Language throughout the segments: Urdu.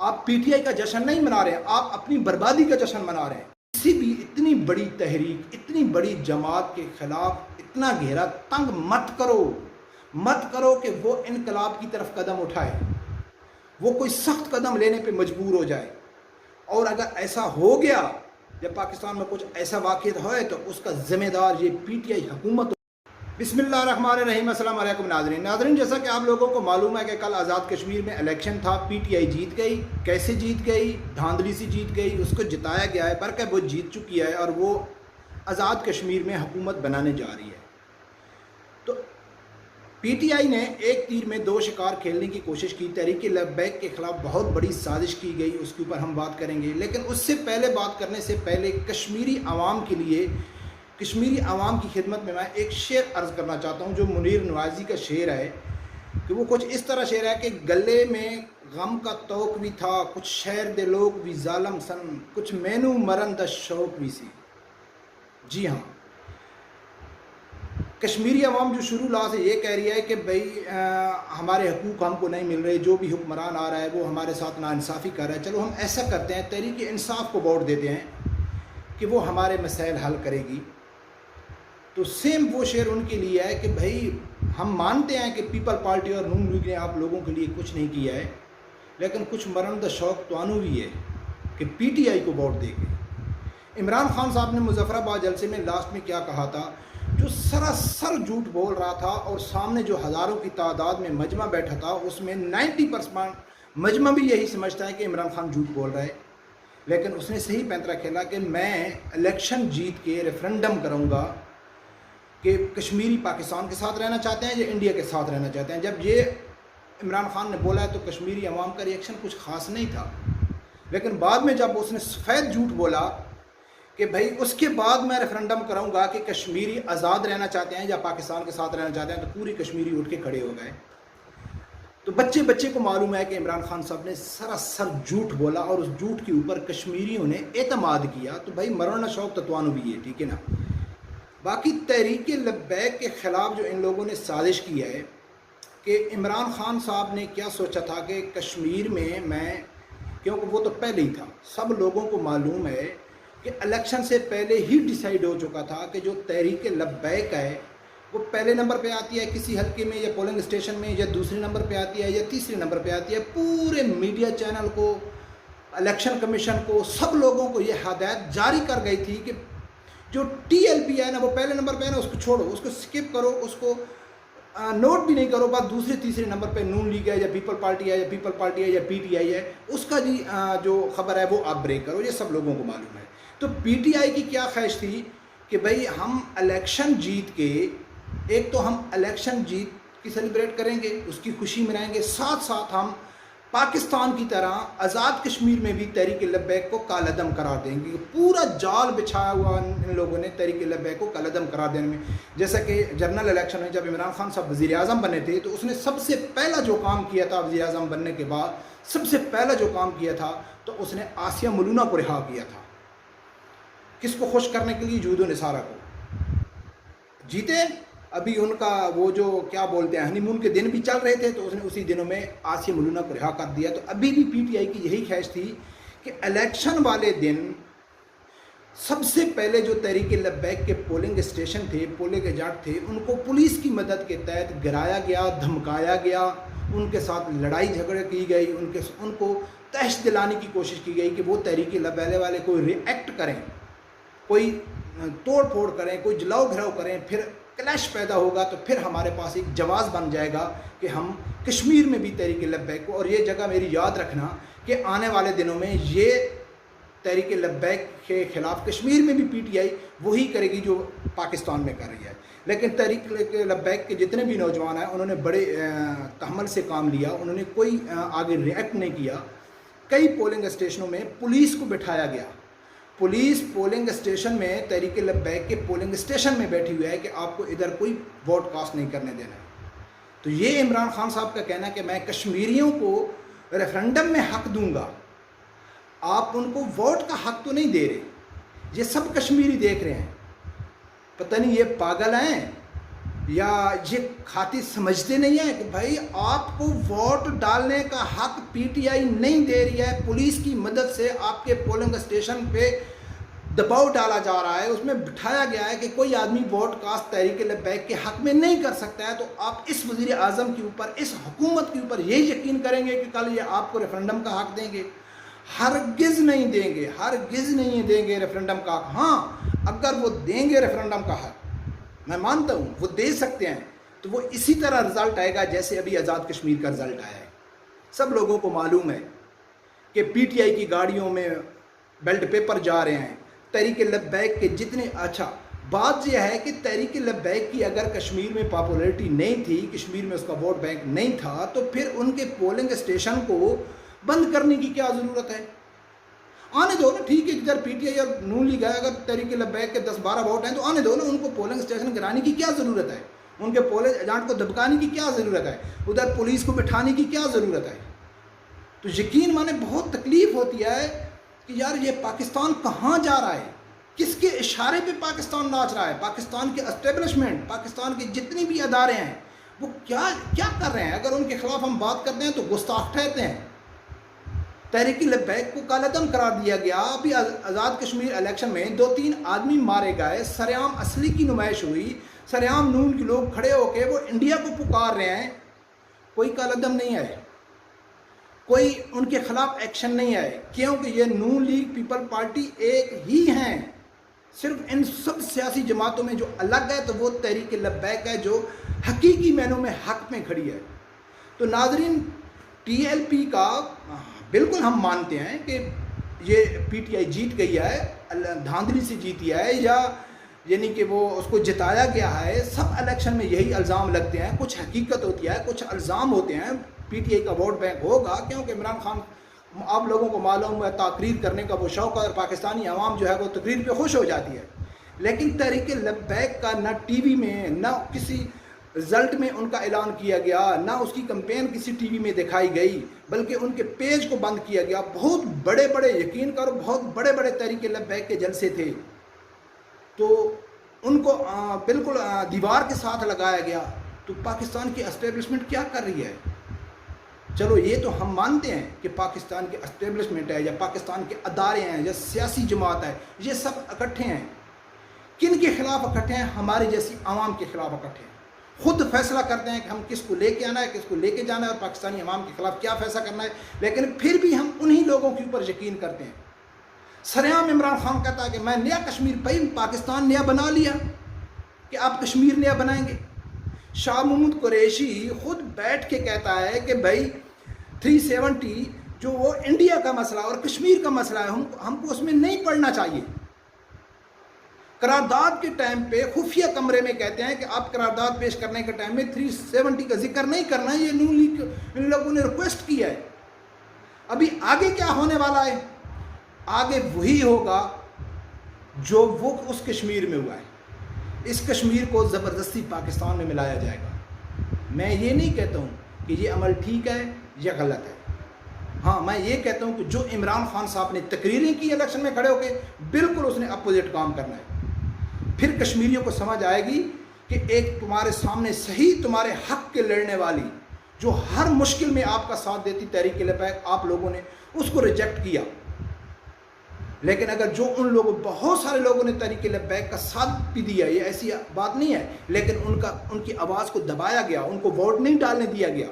آپ پی ٹی آئی کا جشن نہیں منا رہے ہیں، آپ اپنی بربادی کا جشن منا رہے ہیں۔ کسی بھی اتنی بڑی تحریک، اتنی بڑی جماعت کے خلاف اتنا گہرا تنگ مت کرو کہ وہ انقلاب کی طرف قدم اٹھائے، وہ کوئی سخت قدم لینے پہ مجبور ہو جائے۔ اور اگر ایسا ہو گیا، جب پاکستان میں کچھ ایسا واقع ہوئے تو اس کا ذمہ دار یہ پی ٹی آئی حکومت۔ بسم اللہ الرحمن الرحیم۔ السلام علیکم ناظرین، جیسا کہ آپ لوگوں کو معلوم ہے کہ کل آزاد کشمیر میں الیکشن تھا، پی ٹی آئی جیت گئی۔ کیسے جیت گئی؟ دھاندلی سی جیت گئی، اس کو جتایا گیا ہے، برکہ وہ جیت چکی ہے اور وہ آزاد کشمیر میں حکومت بنانے جا رہی ہے۔ تو پی ٹی آئی نے ایک تیر میں دو شکار کھیلنے کی کوشش کی۔ تحریک لبیک کے خلاف بہت بڑی سازش کی گئی، اس کے اوپر ہم بات کریں گے، لیکن اس سے پہلے بات کرنے سے پہلے کشمیری عوام کے لیے، کشمیری عوام کی خدمت میں ایک شعر عرض کرنا چاہتا ہوں جو منیر نوازی کا شعر ہے، کہ وہ کچھ اس طرح شعر ہے کہ گلے میں غم کا توق بھی تھا، کچھ شہر دے لوگ بھی ظالم سن، کچھ مینو مرن دا شوق بھی سی۔ جی ہاں، کشمیری عوام جو شروع لا سے یہ کہہ رہی ہے کہ بھئی ہمارے حقوق ہم کو نہیں مل رہے، جو بھی حکمران آ رہا ہے وہ ہمارے ساتھ ناانصافی کر رہا ہے، چلو ہم ایسا کرتے ہیں، تحریک انصاف کو ووٹ دیتے ہیں کہ وہ ہمارے مسائل حل کرے گی۔ تو سیم وہ شعر ان کے لیے ہے کہ بھائی ہم مانتے ہیں کہ پیپل پارٹی اور نون لیگ نے آپ لوگوں کے لیے کچھ نہیں کیا ہے، لیکن کچھ مرن دا شوق تو آنو بھی ہے کہ پی ٹی آئی کو ووٹ دے گے۔ عمران خان صاحب نے مظفر آباد جلسے میں لاسٹ میں کیا کہا تھا؟ جو سراسر جھوٹ بول رہا تھا، اور سامنے جو ہزاروں کی تعداد میں مجمع بیٹھا تھا اس میں 90% مجمع بھی یہی سمجھتا ہے کہ عمران خان جھوٹ بول رہا ہے، لیکن اس نے صحیح پینترا کھیلا کہ میں الیکشن جیت کے ریفرنڈم کروں گا کہ کشمیری پاکستان کے ساتھ رہنا چاہتے ہیں یا انڈیا کے ساتھ رہنا چاہتے ہیں۔ جب یہ عمران خان نے بولا ہے تو کشمیری عوام کا ریئیکشن کچھ خاص نہیں تھا، لیکن بعد میں جب اس نے سفید جھوٹ بولا کہ بھائی اس کے بعد میں ریفرنڈم کروں گا کہ کشمیری آزاد رہنا چاہتے ہیں یا پاکستان کے ساتھ رہنا چاہتے ہیں، تو پوری کشمیری اٹھ کے کھڑے ہو گئے۔ تو بچے کو معلوم ہے کہ عمران خان صاحب نے سراسر جھوٹ بولا اور اس جھوٹ کے اوپر کشمیریوں نے اعتماد کیا۔ تو بھائی مرنا شوق تتوانو بھی ہے، ٹھیک ہے نا۔ باقی تحریک لبیک کے خلاف جو ان لوگوں نے سازش کی ہے کہ عمران خان صاحب نے کیا سوچا تھا کہ کشمیر میں کیونکہ وہ تو پہلے ہی تھا، سب لوگوں کو معلوم ہے کہ الیکشن سے پہلے ہی ڈیسائیڈ ہو چکا تھا کہ جو تحریک لبیک ہے وہ پہلے نمبر پہ آتی ہے کسی حلقے میں یا پولنگ اسٹیشن میں، یا دوسرے نمبر پہ آتی ہے یا تیسرے نمبر پہ آتی ہے۔ پورے میڈیا چینل کو، الیکشن کمیشن کو، سب لوگوں کو یہ ہدایت جاری کر گئی تھی کہ جو ٹی ایل پی ہے نا وہ پہلے نمبر پہ ہے نا، اس کو چھوڑو، اس کو سکپ کرو، اس کو نوٹ بھی نہیں کرو، بات دوسرے تیسرے نمبر پہ نون لیگ ہے یا پیپل پارٹی ہے یا پی ٹی آئی ہے، اس کا جی جو خبر ہے وہ آپ بریک کرو، یہ سب لوگوں کو معلوم ہے۔ تو پی ٹی آئی کی کیا خواہش تھی کہ بھئی ہم الیکشن جیت کے، ایک تو ہم الیکشن جیت کی سیلیبریٹ کریں گے، اس کی خوشی منائیں گے، ساتھ ساتھ ہم پاکستان کی طرح آزاد کشمیر میں بھی تحریک لبیک کو کالعدم قرار دیں گے۔ پورا جال بچھایا ہوا ان لوگوں نے تحریک لبیک کو کالعدم قرار دینے میں۔ جیسا کہ جنرل الیکشن میں جب عمران خان صاحب وزیر اعظم بنے تھے تو اس نے سب سے پہلا جو کام کیا تھا، وزیر اعظم بننے کے بعد سب سے پہلا جو کام کیا تھا تو اس نے آسیہ ملونہ کو رہا کیا تھا۔ کس کو خوش کرنے کے لیے؟ جود و نثارہ کو۔ جیتے ابھی ان کا وہ جو کیا بولتے ہیں ہنی مون کے دن بھی چل رہے تھے، تو اس نے اسی دنوں میں آسیہ ملونہ کو رہا کر دیا۔ تو ابھی بھی پی ٹی آئی کی یہی خواہش تھی کہ الیکشن والے دن سب سے پہلے جو تحریک لبیک کے پولنگ اسٹیشن تھے، پولنگ ایجنٹ تھے، ان کو پولیس کی مدد کے تحت گرایا گیا، دھمکایا گیا، ان کے ساتھ لڑائی جھگڑے کی گئی، ان کو تحش دلانے کی کوشش کی گئی کہ وہ تحریک لبیک والے کوئی ری ایکٹ کریں، کوئی توڑ پھوڑ کریں، کوئی جلاؤ گھراؤ کریں، پھر کلیش پیدا ہوگا تو پھر ہمارے پاس ایک جواز بن جائے گا کہ ہم کشمیر میں بھی تحریک لبیک کو، اور یہ جگہ میری یاد رکھنا کہ آنے والے دنوں میں یہ تحریک لبیک کے خلاف کشمیر میں بھی پی ٹی آئی وہی کرے گی جو پاکستان میں کر رہی ہے۔ لیکن تحریک لبیک کے جتنے بھی نوجوان ہیں انہوں نے بڑے تحمل سے کام لیا، انہوں نے کوئی آگے ریئیکٹ نہیں کیا۔ کئی پولنگ اسٹیشنوں میں پولیس کو بٹھایا گیا، پولیس پولنگ اسٹیشن میں تحریک لبیک کے پولنگ اسٹیشن میں بیٹھی ہوئی ہے کہ آپ کو ادھر کوئی ووٹ کاسٹ نہیں کرنے دینا ہے۔ تو یہ عمران خان صاحب کا کہنا ہے کہ میں کشمیریوں کو ریفرنڈم میں حق دوں گا، آپ ان کو ووٹ کا حق تو نہیں دے رہے۔ یہ سب کشمیری دیکھ رہے ہیں، پتہ نہیں یہ پاگل ہیں یا یہ کھاتی سمجھتے نہیں ہیں کہ بھائی آپ کو ووٹ ڈالنے کا حق پی ٹی آئی نہیں دے رہی ہے، پولیس کی مدد سے آپ کے پولنگ اسٹیشن پہ دباؤ ڈالا جا رہا ہے، اس میں بٹھایا گیا ہے کہ کوئی آدمی ووٹ کاسٹ تحریک لبیک کے حق میں نہیں کر سکتا ہے، تو آپ اس وزیر اعظم کے اوپر، اس حکومت کے اوپر یہ یقین کریں گے کہ کل یہ آپ کو ریفرنڈم کا حق دیں گے؟ ہرگز نہیں دیں گے، ہرگز نہیں دیں گے ریفرنڈم کا حق۔ ہاں اگر وہ دیں گے ریفرنڈم کا حق، میں مانتا ہوں وہ دے سکتے ہیں، تو وہ اسی طرح رزلٹ آئے گا جیسے ابھی آزاد کشمیر کا رزلٹ آیا ہے۔ سب لوگوں کو معلوم ہے کہ پی ٹی آئی کی گاڑیوں میں بیلٹ پیپر جا رہے ہیں، تحریک لبیک کے جتنے، اچھا بات یہ ہے کہ تحریک لبیک کی اگر کشمیر میں پاپولیرٹی نہیں تھی، کشمیر میں اس کا ووٹ بینک نہیں تھا، تو پھر ان کے پولنگ اسٹیشن کو بند کرنے کی کیا ضرورت ہے؟ آنے دو نا، ٹھیک ہے ادھر پی ٹی آئی اور نون لیگ ہے، اگر تحریک لبیک کے 10-12 ووٹ ہیں تو آنے دو نا، ان کو پولنگ اسٹیشن گرانے کی کیا ضرورت ہے؟ ان کے پولنگ ایجنٹ کو دبکانے کی کیا ضرورت ہے؟ ادھر پولیس کو بٹھانے کی کیا ضرورت ہے؟ تو یقین مانے بہت تکلیف ہوتی ہے کہ یار یہ پاکستان کہاں جا رہا ہے، کس کے اشارے پہ پاکستان ناچ رہا ہے؟ پاکستان کے اسٹیبلشمنٹ، پاکستان کے جتنے بھی ادارے ہیں وہ کیا کر رہے ہیں؟ اگر ان کے خلاف ہم بات کرتے ہیں تو گستاخ ٹھہرتے ہیں۔ تحریک لبیک کو کالعدم قرار دیا گیا، ابھی آزاد کشمیر الیکشن میں 2-3 آدمی مارے گئے، سریعام اصلی کی نمائش ہوئی، سریعام نون کے لوگ کھڑے ہو کے وہ انڈیا کو پکار رہے ہیں، کوئی کالعدم نہیں آئے، کوئی ان کے خلاف ایکشن نہیں آئے، کیونکہ یہ نون لیگ پیپل پارٹی ایک ہی ہیں۔ صرف ان سب سیاسی جماعتوں میں جو الگ ہے تو وہ تحریک لبیک ہے جو حقیقی معنوں میں حق میں کھڑی ہے۔ تو ناظرین، ٹی ایل پی کا بالکل ہم مانتے ہیں کہ یہ پی ٹی آئی جیت گئی ہے، دھاندلی سے جیتی ہے، یا یعنی کہ وہ اس کو جتایا گیا ہے۔ سب الیکشن میں یہی الزام لگتے ہیں، کچھ حقیقت ہوتی ہے، کچھ الزام ہوتے ہیں۔ پی ٹی آئی کا ووٹ بینک ہوگا کیونکہ عمران خان، آپ لوگوں کو معلوم ہے تقریر کرنے کا وہ شوق ہے، اور پاکستانی عوام جو ہے وہ تقریر پہ خوش ہو جاتی ہے، لیکن تحریک لبیک کا نہ ٹی وی میں، نہ کسی رزلٹ میں ان کا اعلان کیا گیا، نہ اس کی کمپین کسی ٹی وی میں دکھائی گئی، بلکہ ان کے پیج کو بند کیا گیا۔ بہت بڑے بڑے، یقین کرو بہت بڑے بڑے تحریک لبیک کے جلسے تھے، تو ان کو بالکل دیوار کے ساتھ لگایا گیا۔ تو پاکستان کی اسٹیبلشمنٹ کیا کر رہی ہے؟ چلو یہ تو ہم مانتے ہیں کہ پاکستان کے اسٹیبلشمنٹ ہے، یا پاکستان کے ادارے ہیں، یا سیاسی جماعت ہے، یہ سب اکٹھے ہیں۔ کن کے خلاف اکٹھے ہیں؟ ہماری جیسی عوام کے خلاف اکٹھے ہیں۔ خود فیصلہ کرتے ہیں کہ ہم کس کو لے کے آنا ہے، کس کو لے کے جانا ہے، اور پاکستانی عوام کے خلاف کیا فیصلہ کرنا ہے، لیکن پھر بھی ہم انہی لوگوں کے اوپر یقین کرتے ہیں۔ سریعام عمران خان کہتا ہے کہ میں نیا کشمیر، بھائی پاکستان نیا بنا لیا کہ آپ کشمیر نیا بنائیں گے؟ شاہ محمود قریشی خود بیٹھ کے کہتا ہے کہ بھائی 370 جو وہ انڈیا کا مسئلہ اور کشمیر کا مسئلہ ہے، ہم کو اس میں نہیں پڑھنا چاہیے۔ قرارداد کے ٹائم پہ خفیہ کمرے میں کہتے ہیں کہ آپ قرارداد پیش کرنے کے ٹائم میں 370 کا ذکر نہیں کرنا ہے، یہ نون لیگ ان لوگوں نے ریکویسٹ کیا ہے۔ ابھی آگے کیا ہونے والا ہے؟ آگے وہی ہوگا جو وہ اس کشمیر میں ہوا ہے۔ اس کشمیر کو زبردستی پاکستان میں ملایا جائے گا۔ میں یہ نہیں کہتا ہوں کہ یہ عمل ٹھیک ہے یا غلط ہے، ہاں میں یہ کہتا ہوں کہ جو عمران خان صاحب نے تقریریں کی الیکشن میں کھڑے ہو کے، بالکل اس نے اپوزٹ کام کرنا ہے۔ پھر کشمیریوں کو سمجھ آئے گی کہ ایک تمہارے سامنے صحیح تمہارے حق کے لڑنے والی، جو ہر مشکل میں آپ کا ساتھ دیتی تحریک لبیک، آپ لوگوں نے اس کو ریجیکٹ کیا۔ لیکن اگر جو ان لوگوں، بہت سارے لوگوں نے تحریک لبیک کا ساتھ بھی دیا، یہ ایسی بات نہیں ہے، لیکن ان کی آواز کو دبایا گیا، ان کو ووٹ نہیں ڈالنے دیا گیا،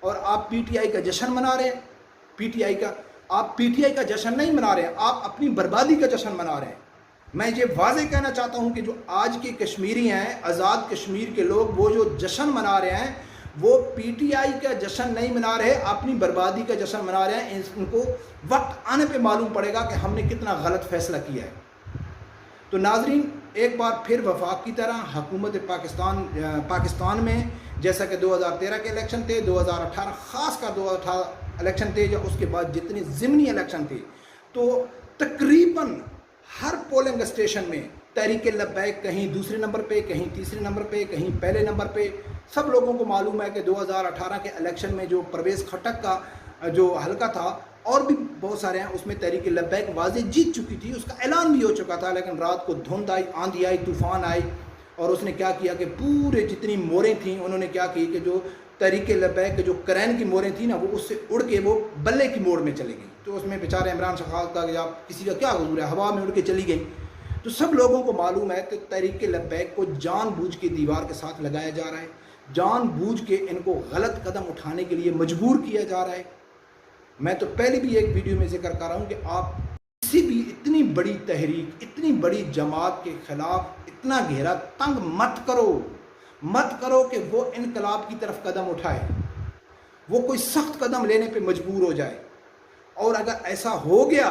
اور آپ پی ٹی آئی کا جشن منا رہے ہیں۔ آپ پی ٹی آئی کا جشن نہیں منا رہے ہیں، آپ اپنی بربادی کا جشن منا رہے ہیں۔ میں یہ واضح کہنا چاہتا ہوں کہ جو آج کے کشمیری ہیں، آزاد کشمیر کے لوگ، وہ جو جشن منا رہے ہیں وہ پی ٹی آئی کا جشن نہیں منا رہے، اپنی بربادی کا جشن منا رہے ہیں۔ ان کو وقت آنے پہ معلوم پڑے گا کہ ہم نے کتنا غلط فیصلہ کیا ہے۔ تو ناظرین، ایک بار پھر وفاق کی طرح حکومت پاکستان میں، جیسا کہ 2013 کے الیکشن تھے، 2018 خاص کا 2018 الیکشن تھے، یا اس کے بعد جتنے ضمنی الیکشن تھے، تو تقریباً ہر پولنگ اسٹیشن میں تحریک لبیک کہیں دوسرے نمبر پہ، کہیں تیسرے نمبر پہ، کہیں پہلے نمبر پہ۔ سب لوگوں کو معلوم ہے کہ 2018 کے الیکشن میں جو پرویز خٹک کا جو حلقہ تھا، اور بھی بہت سارے ہیں، اس میں تحریک لبیک واضح جیت چکی تھی، اس کا اعلان بھی ہو چکا تھا، لیکن رات کو دھند آئی، آندھی آئی، طوفان آئی، اور اس نے کیا کیا کہ پورے جتنی موریں تھیں انہوں نے کیا کی کہ جو تحریک لبیک کے جو کرین کی موریں تھیں نا وہ اس سے اڑ کے وہ بلے کی موڑ میں چلے گئی. تو اس میں بیچارے عمران شخال تھا کہ آپ کسی کا کیا قصور ہے, ہوا میں اڑ کے چلی گئی. تو سب لوگوں کو معلوم ہے کہ تحریک لبیک کو جان بوجھ کے دیوار کے ساتھ لگایا جا رہا ہے, جان بوجھ کے ان کو غلط قدم اٹھانے کے لیے مجبور کیا جا رہا ہے. میں تو پہلے بھی ایک ویڈیو میں ذکر کر رہا ہوں کہ آپ کسی بھی اتنی بڑی تحریک, اتنی بڑی جماعت کے خلاف اتنا گہرا تنگ مت کرو کہ وہ انقلاب کی طرف قدم اٹھائے, وہ کوئی سخت قدم لینے پہ مجبور ہو جائے. اور اگر ایسا ہو گیا,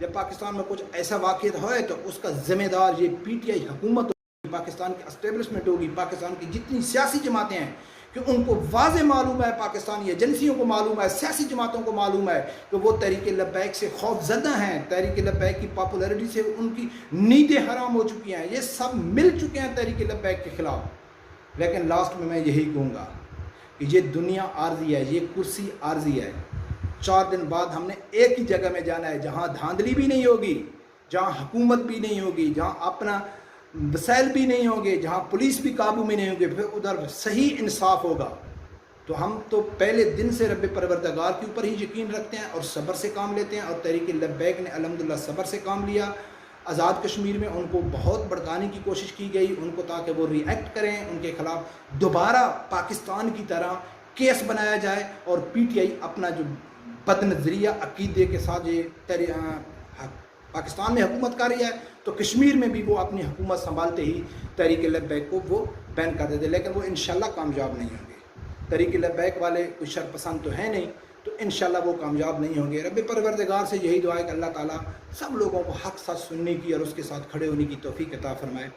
جب پاکستان میں کچھ ایسا واقعہ ہوئے تو اس کا ذمہ دار یہ پی ٹی آئی حکومت ہوگی, پاکستان کی اسٹیبلشمنٹ ہوگی, پاکستان کی جتنی سیاسی جماعتیں ہیں کہ ان کو واضح معلوم ہے, پاکستانی ایجنسیوں کو معلوم ہے, سیاسی جماعتوں کو معلوم ہے کہ وہ تحریک لبیک سے خوف زدہ ہیں, تحریک لبیک کی پاپولیرٹی سے ان کی نیندیں حرام ہو چکی ہیں, یہ سب مل چکے ہیں تحریک لبیک کے خلاف. لیکن لاسٹ میں یہی کہوں گا کہ یہ دنیا عارضی ہے, یہ کرسی عارضی ہے. 4 دن بعد ہم نے ایک ہی جگہ میں جانا ہے جہاں دھاندلی بھی نہیں ہوگی, جہاں حکومت بھی نہیں ہوگی, جہاں اپنا وسائل بھی نہیں ہوں گے, جہاں پولیس بھی قابو میں نہیں ہوں گے, پھر ادھر صحیح انصاف ہوگا. تو ہم تو پہلے دن سے رب پروردگار کے اوپر ہی یقین رکھتے ہیں اور صبر سے کام لیتے ہیں, اور تحریک لبیک نے الحمدللہ صبر سے کام لیا. آزاد کشمیر میں ان کو بہت بھڑکانے کی کوشش کی گئی, ان کو تاکہ وہ ری ایکٹ کریں, ان کے خلاف دوبارہ پاکستان کی طرح کیس بنایا جائے, اور پی ٹی آئی اپنا جو بد نظریہ عقیدے کے ساتھ یہ پاکستان میں حکومت کر رہی ہے تو کشمیر میں بھی وہ اپنی حکومت سنبھالتے ہی تحریک لبیک کو وہ بین کر دیتے. لیکن وہ انشاءاللہ کامیاب نہیں ہوں گے. تحریک لبیک والے کوئی شر پسند تو ہیں نہیں, تو انشاءاللہ وہ کامیاب نہیں ہوں گے. رب پروردگار سے یہی دعا ہے کہ اللہ تعالیٰ سب لوگوں کو حق سچ سننے کی اور اس کے ساتھ کھڑے ہونے کی توفیق عطا فرمائے.